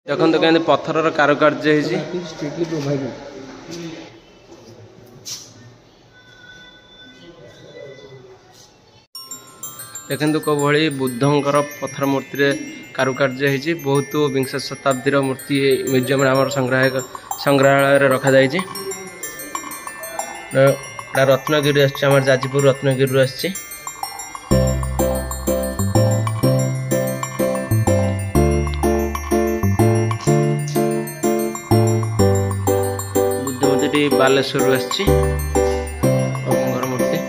देखो तो पत्थर कारुकार्य देखते कौ भाई बुद्धंकर पत्थर मूर्ति रे कारुकार्य होती बहुत विंश शताब्दी मूर्ति म्यूजियम आम संग्रहालय रखा जाइए। रत्नगिरी आम जाजपुर रत्नगिरी आसी बुद्ध मूर्ति बालेश्वर आसी मूर्ति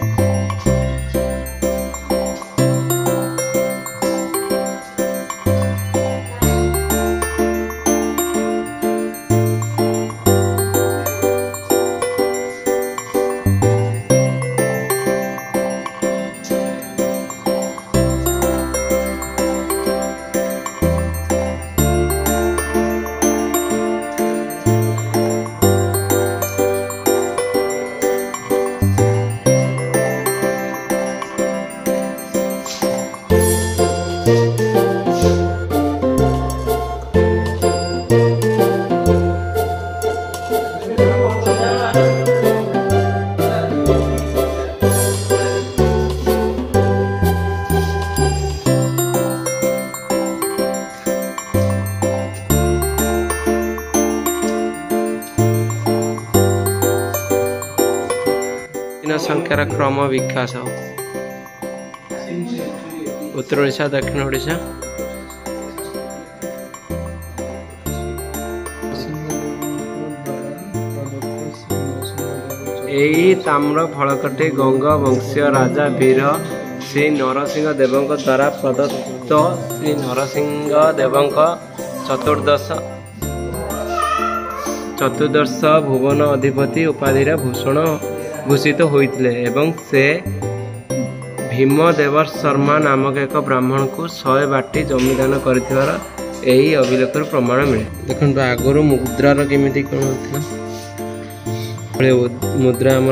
संख्यार क्रम विकास उत्तर ओडिशा दक्षिण ओडिशा यही ताम्र फलकटी गंगा वंशीय राजा वीर श्री नरसिंह देव द्वारा प्रदत्त श्री नरसिंह देव चतुर्दश भुवन अधिपति उपाधि भूषित होते एवं से भीमदेव शर्मा नामक एक ब्राह्मण को 100 बाटी जमीदान कर अभिलेख प्रमाण मिले। देखो आगर मुद्रार केमी कौन होता मुद्रा आम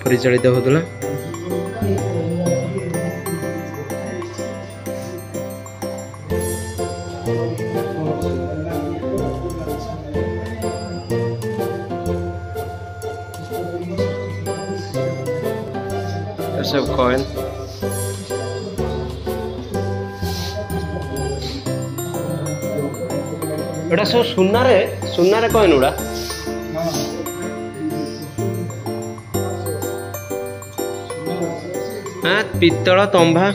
परिचालित होता सब कॉइन एटा सब सुनारे कॉइन उड़ा पित्तल तंबा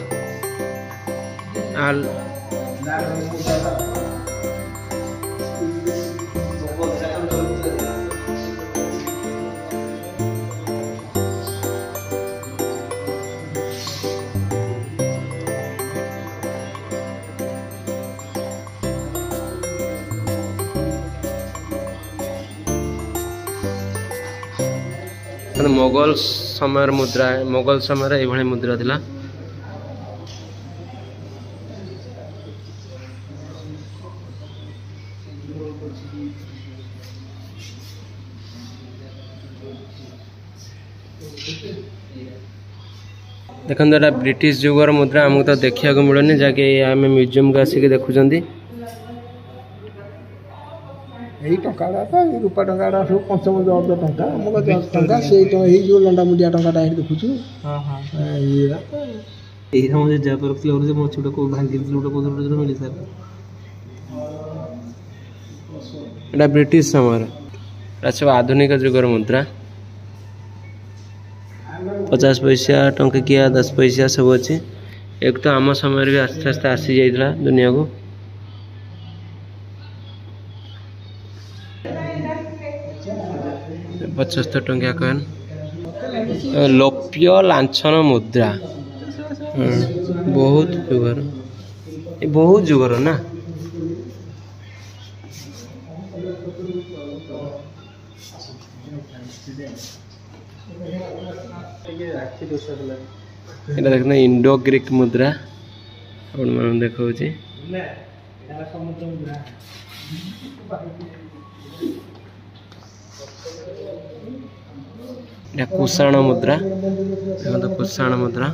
मोगल समय मुद्रा मोगल समय ये मुद्रा थिला। देखो एटा ब्रिटिश जुगर मुद्रा आमको तो देखा मिलनी जहाँकि आम म्यूजियम को आसिक देखुं यही टंका रूपा टंका सब पंचम जर्द टंका आमको 10 टंका से जो लंडा मुंडिया टंका देखु ब्रिटिश समय सब आधुनिक जुगर मुद्रा 50 पैसा टंकिया 10 पैसा सब अच्छे एक तो आम समय भी आस्ते आस्ते आसी जाइला दुनिया को। 75 टंकिया कॉइन लोप्य लांछन मुद्रा बहुत जुगर ना এটা দেখুন इंडो ग्रीक मुद्रा अपन मान देखा कुषाण मुद्रा देखो कुषाण मुद्रा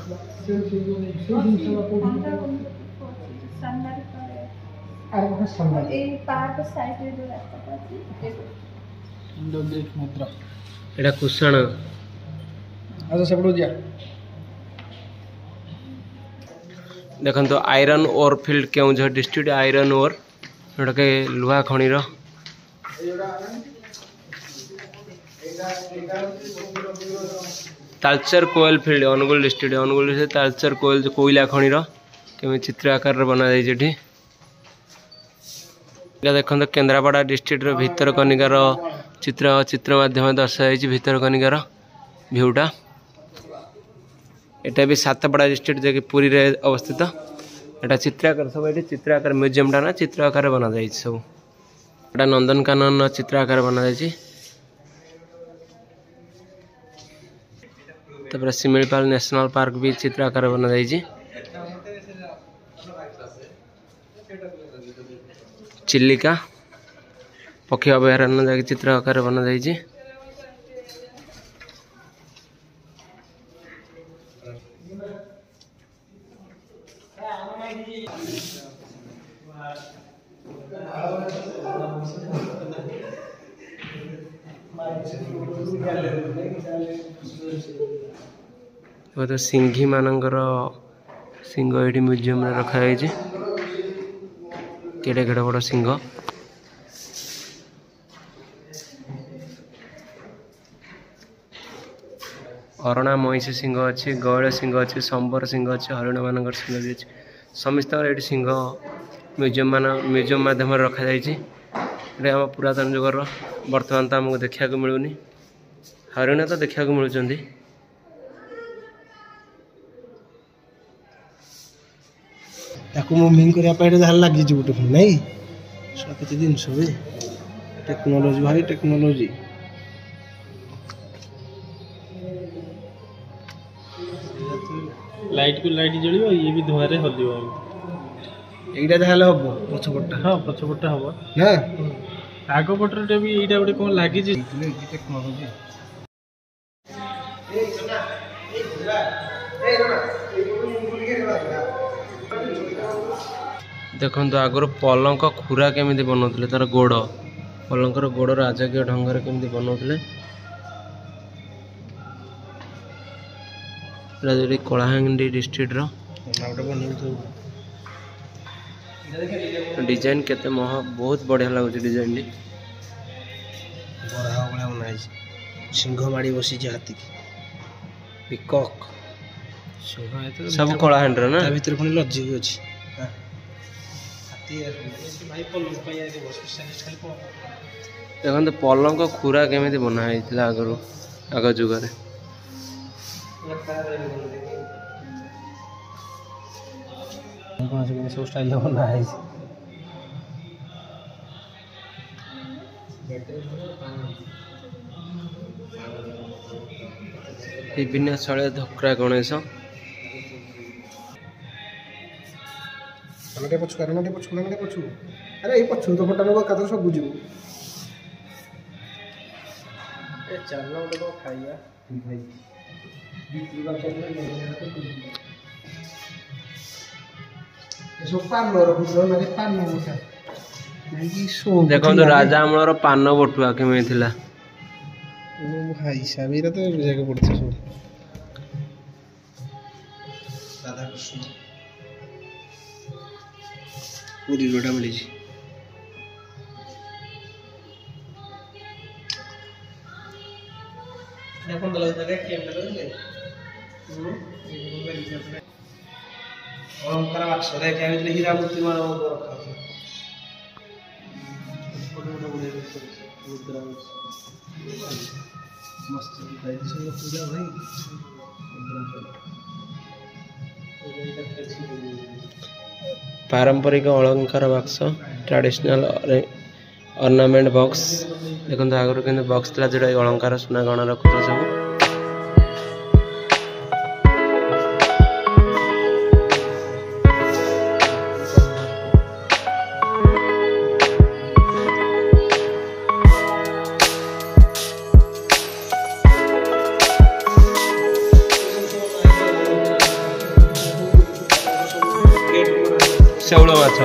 आर को सामने ए पार्क साइड रे जो रास्ता अछि इंद्रदेश मुद्रा एटा कुसण अच्छा सब जा देखो तो iron ore field Keonjhar district iron ore एटा के लुहा खणीर Talcher coal field Angul district Talcher coal जो कोयला खणीर केमी चित्र आकार बना जाय जेठी देखो तो केन्द्रापड़ा डिस्ट्रिक्ट भितरकनिकार चित्र माध्यम दर्शाई भितरकनिकार भ्यूटा एटा भी सातपड़ा डिस्ट्रिक्ट जो कि पुरी रे अवस्थित एटा चित्राकार सब ये चित्राकार म्यूजियमटा ना चित्र आकार बना जाए सब एटा नंदनकानन चित्र आकार बना जाए तापर शिमिलीपाल नेशनल पार्क भी चित्र आकार बना जाए चिल्लिका पक्षी अभयारण्य जाके चित्र आकार बना जाए तो सिंघी मानकर सिंह ये म्यूजियम में रखाई केड़े केड़े बड़ सिंह अरणा महिषी सिंह अच्छी गयल सिंह अच्छी संबर सिंह अच्छी हरिण मान सिंह भी अच्छी समस्त ये सिंह म्यूजियम मध्यम रखा जाम पुरातन जुगर बर्तमान तो आमको देखा मिलूनी हरिण तो देखा मिलुंट मुविंग करने जहाँ लगी गोटे नहीं केते जिनस टेक्नोलोजी भाई टेक्नोलोजी लाइट को लाइट जलियो ये भी धुआं रे हलियो एटा जहाँ हम पछपटा हाँ पछपटा हम ना आग पटरे भी एटा गोटे कौन लगी टेक्नोलोजी देखो आगर पलंक खुरा केमी बनाते तार गोड़ पलंकर गोड़ राजकीय ढंग से केमी बनाते कलाहांडी डिस्ट्रिक्ट डिजाइन केते बहुत बढ़िया लगुच डिजाइन सिंह माड़ी बसी हाथी पिकॉक सब कलाहांडी ना भीतर पुणी लज्जिक अच्छी देखो पलंक खुरा केमी बनाई आगर आग जुगर सब स्टाइल बना है विभिन्न शैली धोकरा गणेश पछु अरे ये पछु तो फटा लोग कथा सब बुझिबो ए चलना तो खाइया भाई ये सब पान रखुछो ना पान मोटा नहीं सो देखो तो राजा हमर पान बटुआ केमे थिला ओ भाई साबीरा तो जगह पड़छ सब राधा कृष्ण पूरी रोटा मिली अलंकार बाक्स देखा हीरा मूर्ति मान रखा मस्त पूजा भाई पारंपरिक अलंकार बक्स ट्रेडिशनल ऑर्नामेंट बॉक्स देखो आगुरी के बॉक्स था जो अलंकार सुना गहना रखुता सब शौल माछ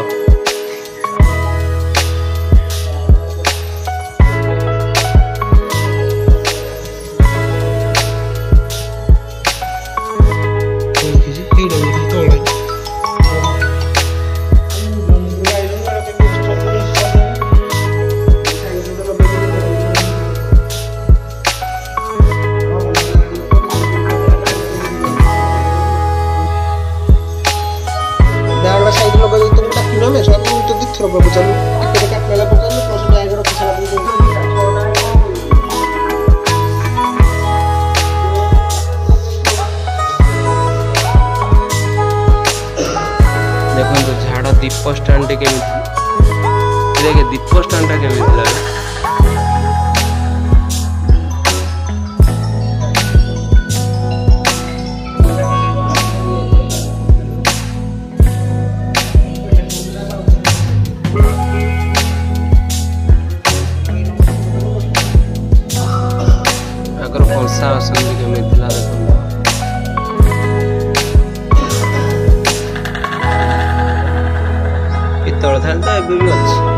केमिति देखे दीप स्टैंड केमिति लागे आगर कंसा आसन केमिति ला देखो पितल थाली तो एबे भी अच्छी